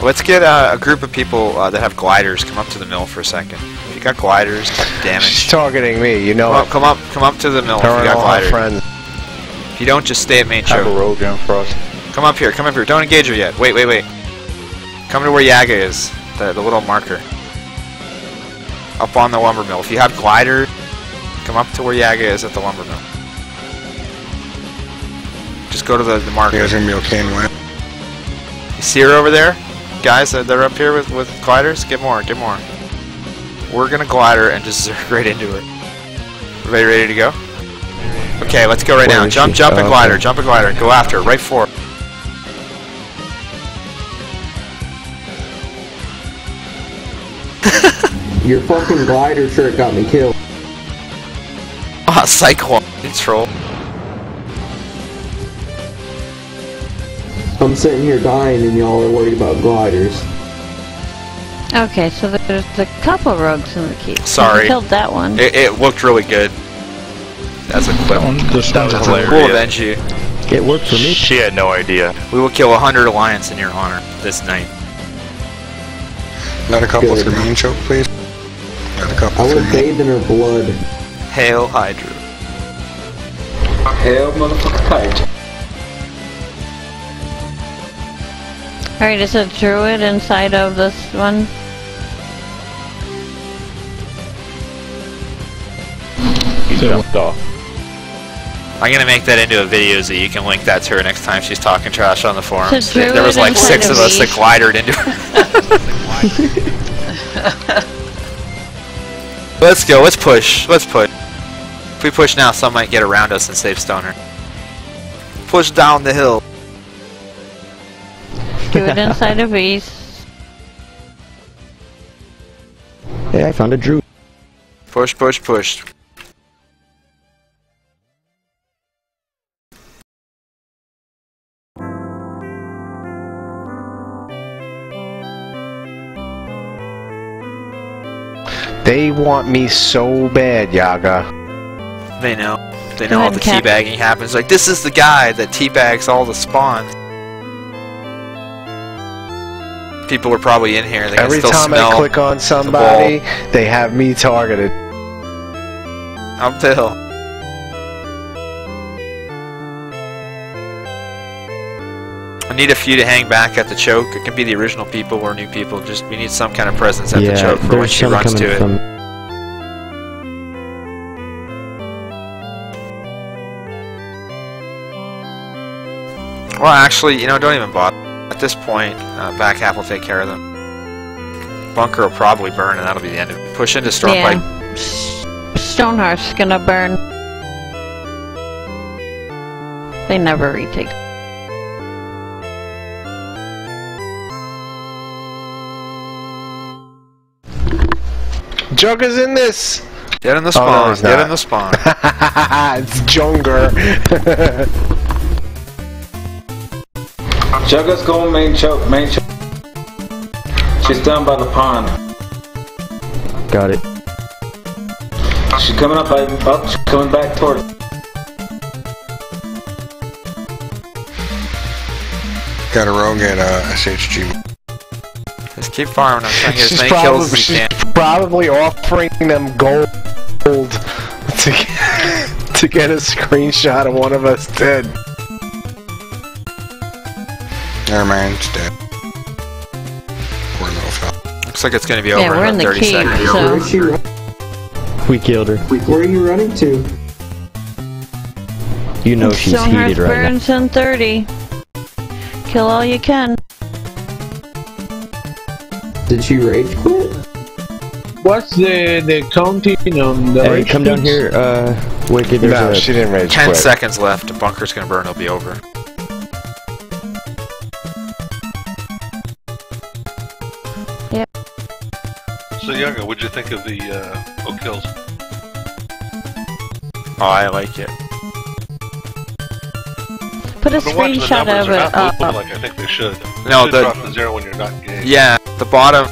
Let's get a group of people that have gliders come up to the mill for a second. If you got gliders, damage. She's targeting me, you know. Come up to the mill if you got gliders. If you don't, just stay at main choke. I have a rogue down for us. Come up here. Don't engage her yet. Wait. Come to where Yaga is, the little marker. Up on the lumber mill. If you have gliders, come up to where Yaga is at the lumber mill. Just go to the marker. You guys are gonna be okay and win. You see her over there? Guys, they're up here with gliders. Get more. We're gonna glide her and just zerg right into her. Everybody ready to go? Okay, let's go right now. Jump and glider. Jump and glider. Go after her. Right for her. Your fucking glider shirt got me killed. Ah, Cyclone. Troll. I'm sitting here dying and y'all are worried about gliders. Okay, so there's a couple rogues in the keep. Sorry. You killed that one. It looked really good. That's a clip. That was hilarious. We'll avenge you. It worked for me. She had no idea. We will kill 100 Alliance in your honor this night. Not a couple for main choke, please. Not a couple I for would me. bathe in her blood. Hail Hydra. Hail motherfucker Hydra. Alright, is a druid inside of this one? He jumped off. I'm gonna make that into a video so you can link that to her next time she's talking trash on the forums. So There was like 6 of us that glidered into her. Let's go, let's push. If we push now, some might get around us and save Stoner. Push down the hill. Druid inside of East. Hey, I found a druid. Push. They want me so bad, Yaga. They know all the teabagging happens. Like, this is the guy that teabags all the spawns. People are probably in here. They can Every still time smell I click on somebody, they have me targeted. Up the hill. I need a few to hang back at the choke. It can be the original people or new people. Just we need some kind of presence at the choke for when she runs to it. Well, actually, don't even bother. At this point, back half will take care of them. Bunker will probably burn, and that'll be the end of it. Push into Stormpipe. Stoneheart's gonna burn. They never retake. Jugger's in this! Get in the spawn. Get in the spawn. It's Junger. Jugger's going main choke. She's down by the pond. Got it. She's coming up, she's coming back toward us. Got a rogue at SHG. Just keep farming. I'm trying to get as many kills as you can. She's probably offering them gold to get a screenshot of one of us dead. Never mind, it's dead. Poor little fella. Looks like it's going to be over Yeah, we're in in the 30 cave, seconds. so... Where is she running? We killed her. Where are you running to? You know she's heated right now. Burns in 30. Kill all you can. Did she rage quit? What's the counting on the... Hey, come down here, Wicked. No, she didn't rage 10 quit. seconds left. The bunker's going to burn. It'll be over. Yep. So, Yaga, what'd you think of the oak kills? Oh, I like it. Put a I've been watching the screenshot numbers. of They're it not moving up. like I think they should. They No, should drop to 0 when you're not engaged. Yeah, the bottom,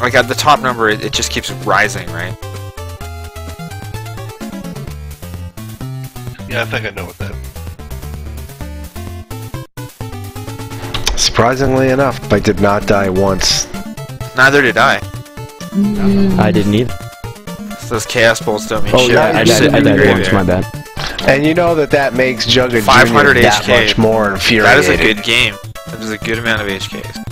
like at the top number, it just keeps rising, right? Yeah, I think I know what that. Surprisingly enough, I did not die once. Neither did I. I didn't either. So those chaos bolts don't mean Oh shit. yeah, I died once, my bad. And you know that makes Jugga 500 Jr. that HK. much more infuriated. That is a good game. That is a good amount of HKs.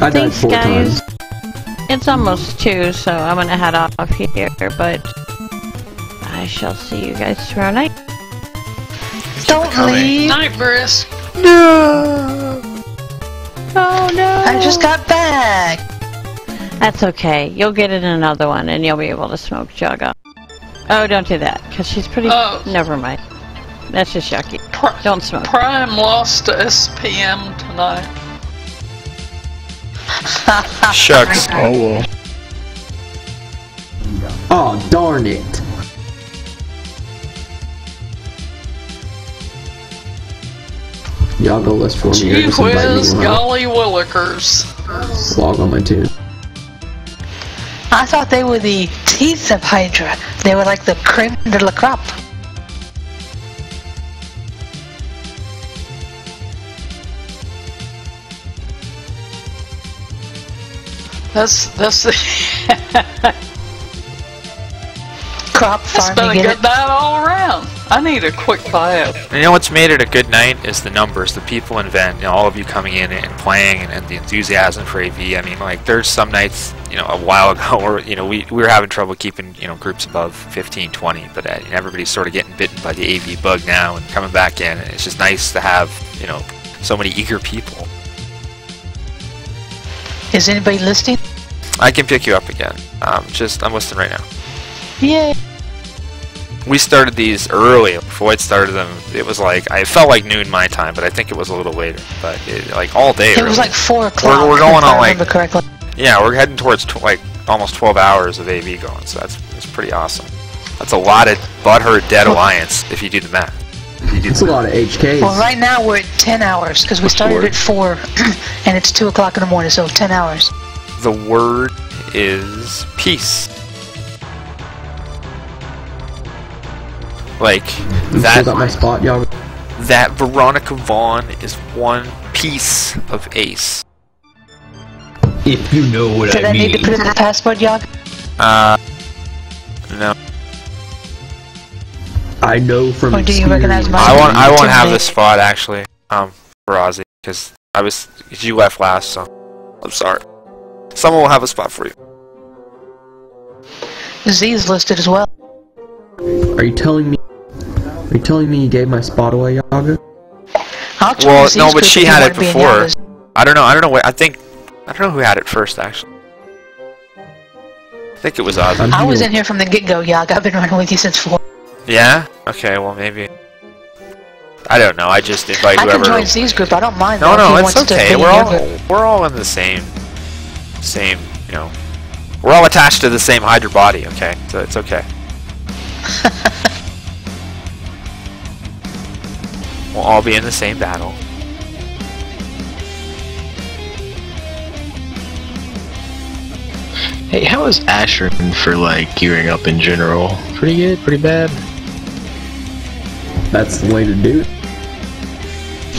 I died Thanks, 4 guys. times. It's almost 2, so I'm gonna head off here, but I shall see you guys tomorrow night. Don't leave. Night, Briss. No! Oh no! I just got back. That's okay. You'll get in another one, and you'll be able to smoke Jugga. Oh, don't do that, because she's pretty... Oh. Never mind. That's just yucky. Don't smoke. Prime lost to SPM tonight. Shucks. Oh well. Oh, darn it. Y'all go list for me. Gee whiz, golly willikers. Log on my tune. I thought they were the teeth of Hydra. They were like the creme de la crop. That's the Crop That's farm, been you a get good it? night all around. I need a quick bath. You know what's made it a good night is the numbers, the people in Vent, you know, all of you coming in and playing, and the enthusiasm for AV. I mean, like, there's some nights, you know, a while ago where, you know, we were having trouble keeping, you know, groups above 15, 20, but everybody's sort of getting bitten by the AV bug now and coming back in, and it's just nice to have, you know, so many eager people. Is anybody listening? I can pick you up again. I'm listening right now. Yay. We started these early. Before I started them, it was like, I felt like noon my time, but I think it was a little later. But like all day. It was like 4 o'clock. We're going if I on like, remember correctly. yeah, we're heading towards like almost 12 hours of AV going, so that's pretty awesome. That's a lot of butthurt dead alliance if you do the math. It's a lot of HKs. Well, right now we're at 10 hours because we started at 4 and it's 2 o'clock in the morning, so 10 hours. The word is peace. Like that. Got my spot, y'all. That Veronica Vaughn is one piece of ace. If you know what Did I need to put in the passport, Yog? No. I know from Or do you recognize my I won't have this spot actually. For Ozzy, because you left last, so I'm sorry. Someone will have a spot for you. Z is listed as well. Are you telling me you gave my spot away, Yaga? I'll join Well, Z's no, but group she if you had want it to be in before. Yaga's. I don't know. I don't know who had it first actually. I think it was Ozzy. I was in here from the get-go, Yog. I've been running with you since 4. Yeah? Okay, well maybe. I don't know. I just invite I whoever. can join Z's group. I don't mind. No, though, no, if he it's wants to okay. be in your group. We're all in the same, you know. We're all attached to the same Hydra body, okay? So it's okay. We'll all be in the same battle. Hey, how is Ashran for like gearing up in general? Pretty good? Pretty bad? That's the way to do it.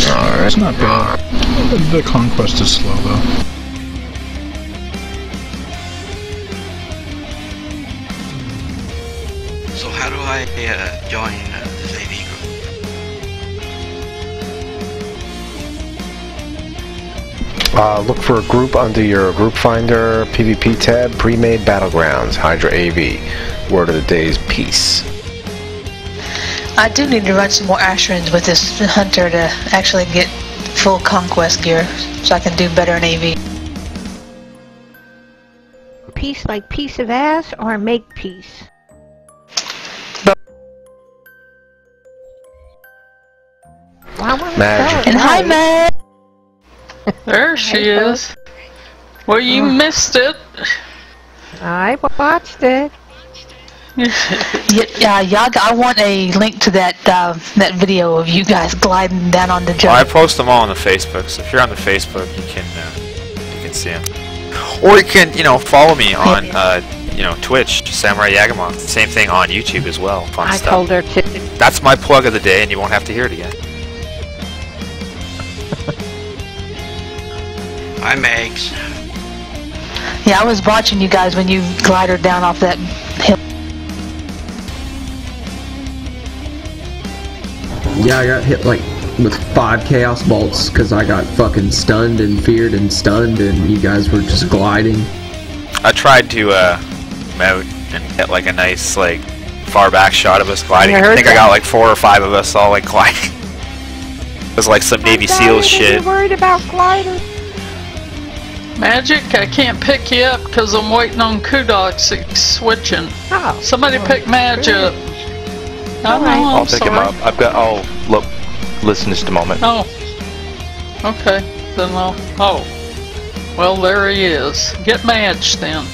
Alright. It's not bad. The conquest is slow though. So how do I join this AV group? Look for a group under your group finder, PvP tab, Premade Battlegrounds, Hydra AV. Word of the day is peace. I do need to run some more Ashrans with this hunter to actually get full conquest gear, so I can do better in AV. Peace like piece of ass or make peace? Magic. And hi, Matt! There she is. Well, you missed it. I watched it. Yeah, Yaga, I want a link to that that video of you guys gliding down on the Well, I jug. post them all on the Facebook, so if you're on the Facebook, you can see them. Or you can, follow me on you know, Twitch, SamuraiYagamoth. Same thing on YouTube as well. Fun I stuff. told her to. That's my plug of the day, and you won't have to hear it again. Hi, Megs. Yeah, I was watching you guys when you glided down off that hill. Yeah, I got hit like with 5 chaos bolts because I got fucking stunned and feared and stunned, and you guys were just gliding. I tried to mount and get like a nice like far back shot of us gliding. I think I got like 4 or 5 of us all like gliding. It was like some Navy SEALs shit. Worried about gliders? Magic, I can't pick you up because I'm waiting on Kudox switching. Oh. Somebody pick Madge up. I'll pick him up. I'll look. Listen just a moment. Oh. Okay. Then I'll. Oh. Well, there he is. Get Madge then.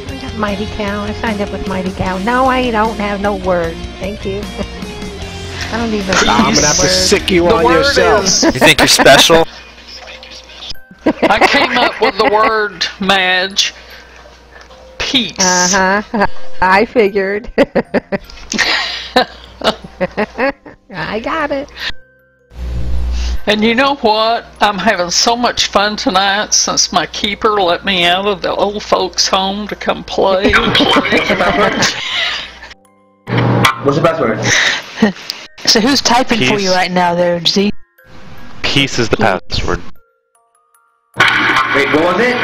I got Mighty Cow. I signed up with Mighty Cow. No, I don't have no word. Thank you. I don't even. I'm gonna have to sick you on yourself. You think you're special? I came up with the word, Madge. Peace. Uh-huh. I figured. I got it. And you know what? I'm having so much fun tonight since my keeper let me out of the old folks' home to come play. What's the password? So who's typing for you right now there, Z? Peace is the password. Wait, what was it?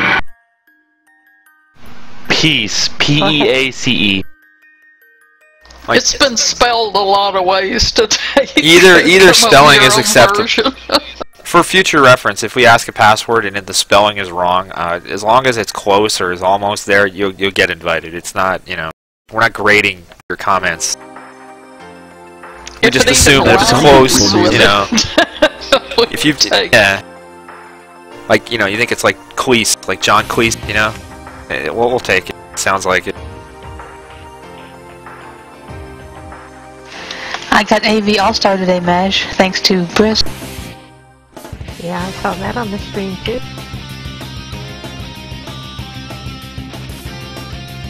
Peace. P-E-A-C-E. Like, it's been spelled a lot of ways today. Either spelling is accepted. For future reference, if we ask a password and the spelling is wrong, as long as it's close or is almost there, you'll get invited. It's not, you know, we're not grading your comments. We just assume that it's close, you know. If you, yeah, like, you know, you think it's like Cleese, like John Cleese, you know, we'll take it. Sounds like it. I got AV All-Star today, Madge, thanks to Brisk. Yeah, I saw that on the stream too.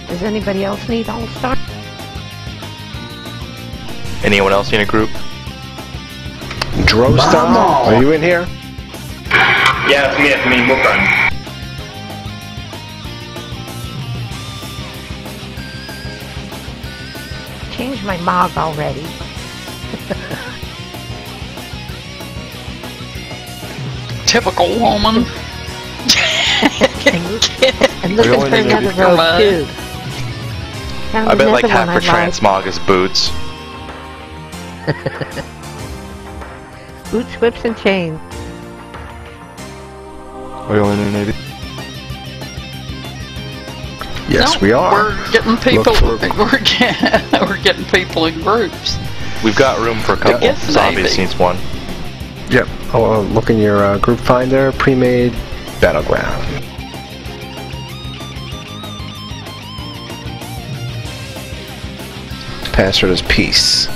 Does anybody else need All-Star? Anyone else in a group? Drostar, are you in here? Yeah, it's me, we'll run. Changed my mog already. Typical woman. And looking for another robe too. I bet like half her transmog is boots. Boots, whips, and chains. Are you in the Navy? Yes, No, we are. We're getting people. We're getting people in groups. We've got room for a couple. Yes, Zombies needs one. Yep. Oh, look in your group finder, Premade Battleground. Password is peace.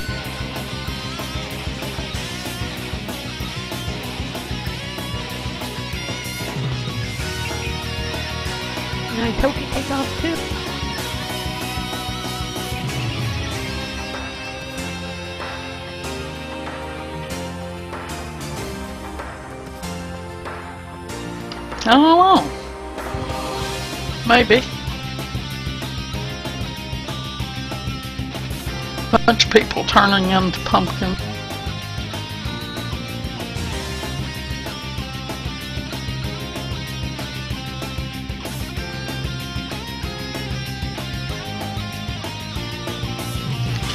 And I hope you take off too. I don't know. Maybe. A bunch of people turning into pumpkins.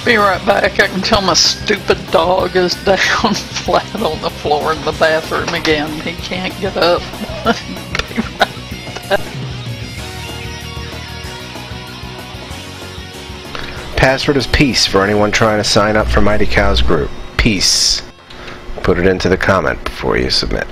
Be right back. I can tell my stupid dog is down flat on the floor in the bathroom again. He can't get up. Be right back. Password is peace for anyone trying to sign up for Mighty Cow's group. Peace. Put it into the comment before you submit.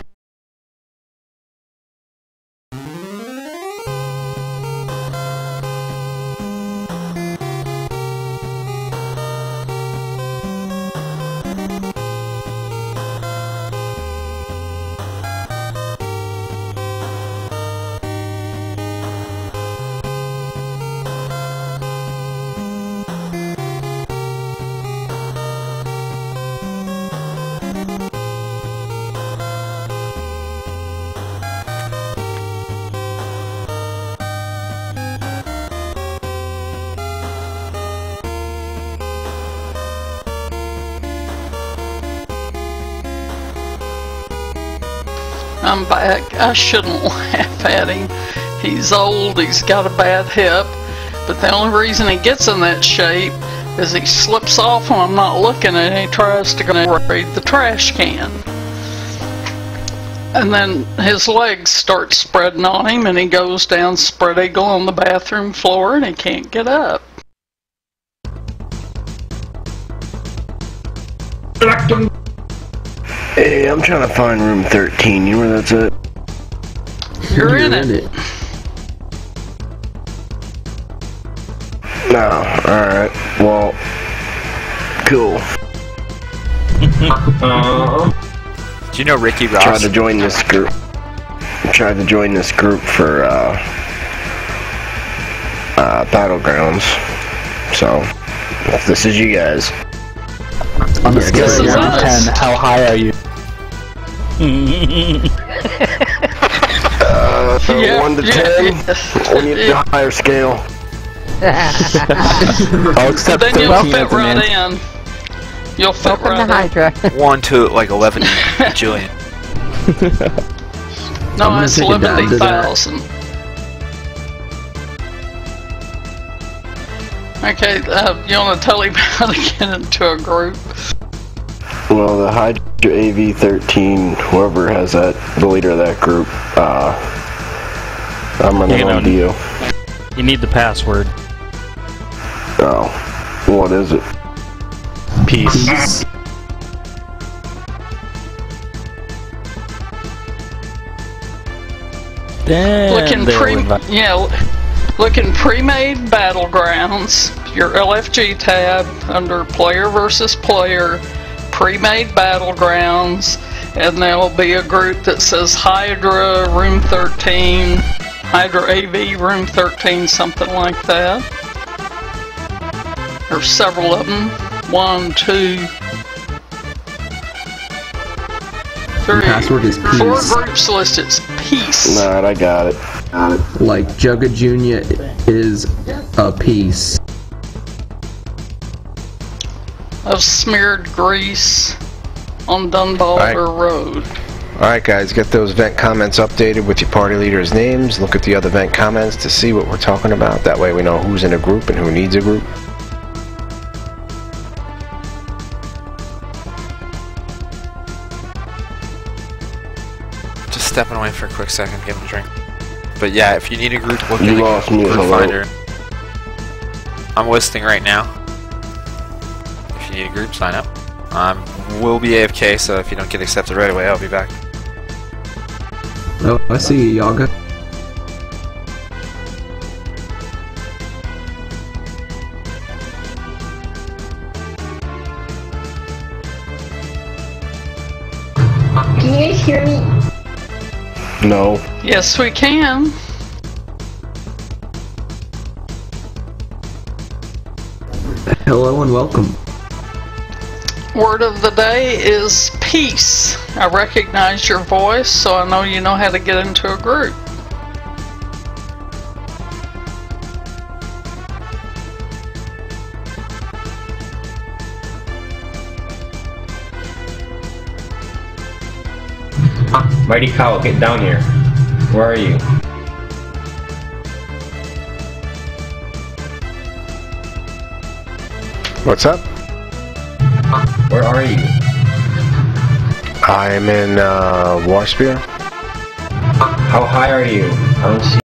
I'm back. I shouldn't laugh at him. He's old, he's got a bad hip, but the only reason he gets in that shape is he slips off when I'm not looking and he tries to go raid the trash can. And then his legs start spreading on him and he goes down spread eagle on the bathroom floor and he can't get up. Hey, I'm trying to find room 13. You know where that's at? You're in it. No, alright. Well, cool. Do you know Ricky Ross? Tried to join this group. For Battlegrounds. So, if this is you guys. On a scale of 1 to 10, how high are you? 1 to 10. We need the higher scale. Oh, except then you'll fit right in. You'll fit right in. Hydra. 1 to like 11 Jillian. No, it's 11,000. Okay, you want to tell him how to get into a group? Well, the Hydra AV13, whoever has that, the leader of that group, I'm running on deal. You need the password. Oh, what is it? Peace. Looking pre-made battlegrounds. Your LFG tab under player versus player. Pre-made battlegrounds, and there will be a group that says Hydra room 13, Hydra AV room 13, something like that. There's several of them. 1, 2, 3. The password is peace. 4 groups listed. It's peace. Alright, I got it. Like Jugga Jr. is a piece of smeared grease on Dunbar Road. Alright guys, get those vent comments updated with your party leaders' names. Look at the other vent comments to see what we're talking about. That way we know who's in a group and who needs a group. Just stepping away for a quick second, give him a drink. But yeah, if you need a group, look You at the lost me, group hello. finder. I'm listing right now. If you need a group, sign up. We'll be AFK, so if you don't get accepted right away, I'll be back. Oh, I see you, Yaga. Can you guys hear me? No. Yes, we can. Hello and welcome. Word of the day is peace. I recognize your voice, so I know you know how to get into a group. Mighty Cow, get down here. Where are you? What's up? Where are you? I'm in Warspear. How high are you? I don't see